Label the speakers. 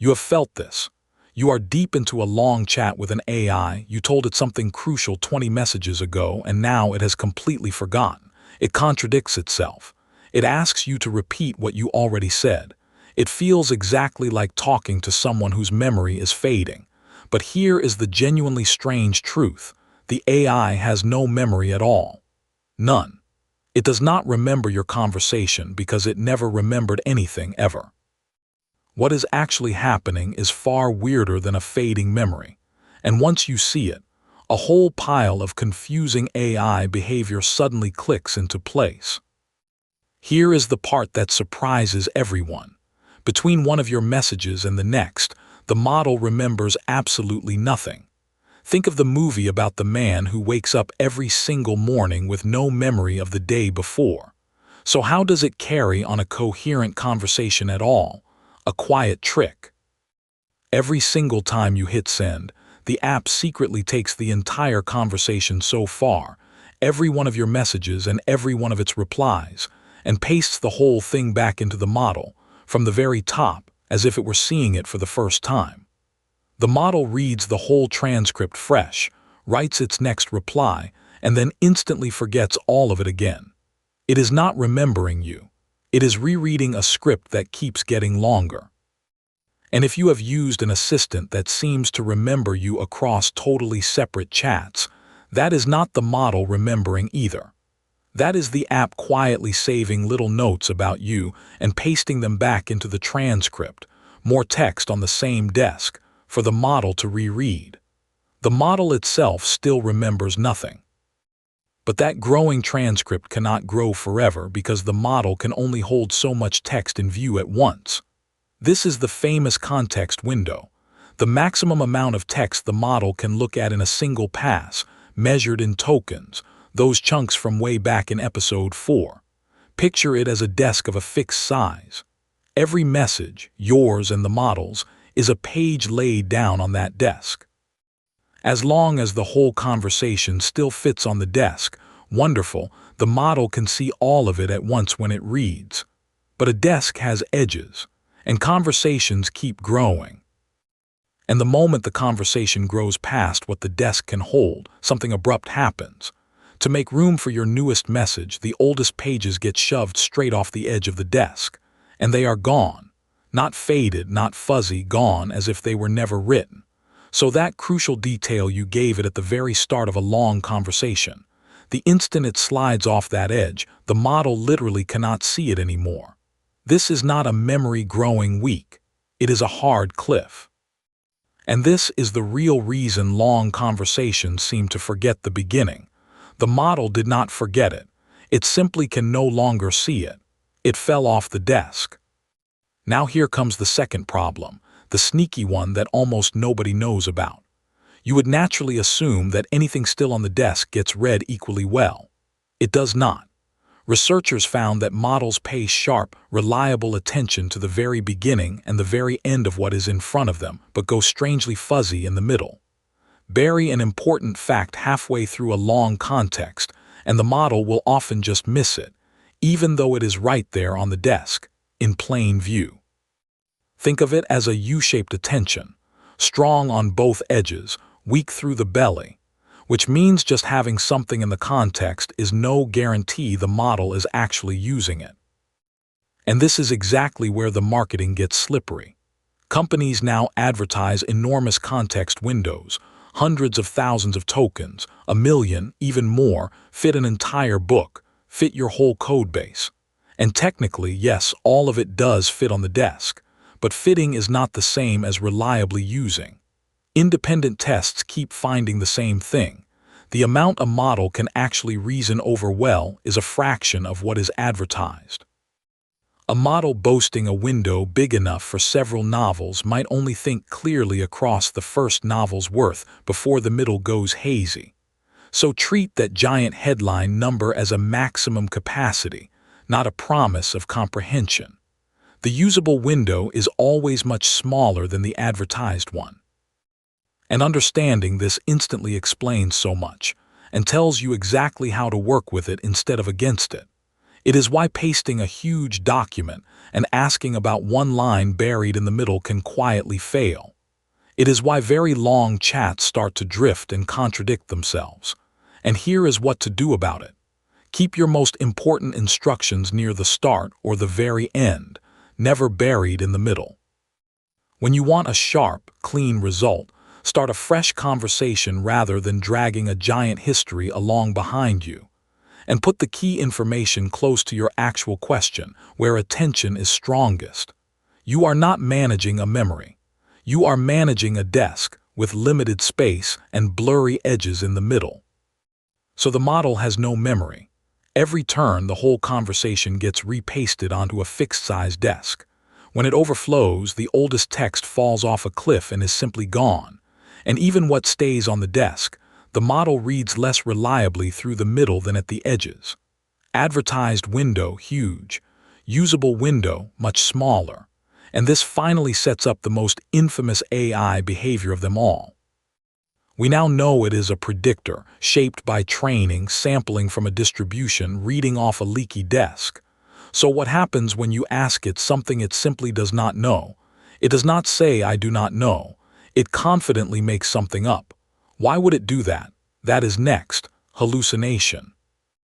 Speaker 1: You have felt this. You are deep into a long chat with an AI, you told it something crucial 20 messages ago, and now it has completely forgotten. It contradicts itself. It asks you to repeat what you already said. It feels exactly like talking to someone whose memory is fading. But here is the genuinely strange truth. The AI has no memory at all. None. It does not remember your conversation because it never remembered anything ever. What is actually happening is far weirder than a fading memory. And once you see it, a whole pile of confusing AI behavior suddenly clicks into place. Here is the part that surprises everyone. Between one of your messages and the next, the model remembers absolutely nothing. Think of the movie about the man who wakes up every single morning with no memory of the day before. So how does it carry on a coherent conversation at all? A quiet trick. Every single time you hit send, the app secretly takes the entire conversation so far, every one of your messages and every one of its replies, and pastes the whole thing back into the model, from the very top, as if it were seeing it for the first time. The model reads the whole transcript fresh, writes its next reply, and then instantly forgets all of it again. It is not remembering you. It is rereading a script that keeps getting longer. And if you have used an assistant that seems to remember you across totally separate chats, that is not the model remembering either. That is the app quietly saving little notes about you and pasting them back into the transcript, more text on the same desk, for the model to reread. The model itself still remembers nothing. But that growing transcript cannot grow forever because the model can only hold so much text in view at once. This is the famous context window, the maximum amount of text the model can look at in a single pass, measured in tokens, those chunks from way back in episode 4. Picture it as a desk of a fixed size. Every message, yours and the model's, is a page laid down on that desk. As long as the whole conversation still fits on the desk, wonderful, the model can see all of it at once when it reads. But a desk has edges, and conversations keep growing. And the moment the conversation grows past what the desk can hold, something abrupt happens. To make room for your newest message, the oldest pages get shoved straight off the edge of the desk, and they are gone. Not faded, not fuzzy, gone as if they were never written. So that crucial detail you gave it at the very start of a long conversation, the instant it slides off that edge, the model literally cannot see it anymore. This is not a memory growing weak. It is a hard cliff. And this is the real reason long conversations seem to forget the beginning. The model did not forget it. It simply can no longer see it. It fell off the desk. Now here comes the second problem, the sneaky one that almost nobody knows about. You would naturally assume that anything still on the desk gets read equally well. It does not. Researchers found that models pay sharp, reliable attention to the very beginning and the very end of what is in front of them, but go strangely fuzzy in the middle. Bury an important fact halfway through a long context, and the model will often just miss it, even though it is right there on the desk, in plain view. Think of it as a U-shaped attention, strong on both edges, weak through the belly, which means just having something in the context is no guarantee the model is actually using it. And this is exactly where the marketing gets slippery. Companies now advertise enormous context windows, hundreds of thousands of tokens, 1 million, even more, fit an entire book, fit your whole code base. And technically, yes, all of it does fit on the desk, but fitting is not the same as reliably using. Independent tests keep finding the same thing. The amount a model can actually reason over well is a fraction of what is advertised. A model boasting a window big enough for several novels might only think clearly across the first novel's worth before the middle goes hazy. So treat that giant headline number as a maximum capacity, not a promise of comprehension. The usable window is always much smaller than the advertised one. And understanding this instantly explains so much, and tells you exactly how to work with it instead of against it. It is why pasting a huge document and asking about one line buried in the middle can quietly fail. It is why very long chats start to drift and contradict themselves. And here is what to do about it. Keep your most important instructions near the start or the very end, never buried in the middle. When you want a sharp, clean result, start a fresh conversation rather than dragging a giant history along behind you. And put the key information close to your actual question, where attention is strongest. You are not managing a memory. You are managing a desk with limited space and blurry edges in the middle. So the model has no memory. Every turn, the whole conversation gets repasted onto a fixed-size desk. When it overflows, the oldest text falls off a cliff and is simply gone. And even what stays on the desk, the model reads less reliably through the middle than at the edges. Advertised window, huge. Usable window, much smaller. And this finally sets up the most infamous AI behavior of them all. We now know it is a predictor, shaped by training, sampling from a distribution, reading off a leaky desk. So what happens when you ask it something it simply does not know? It does not say, "I do not know." It confidently makes something up. Why would it do that? That is next, hallucination.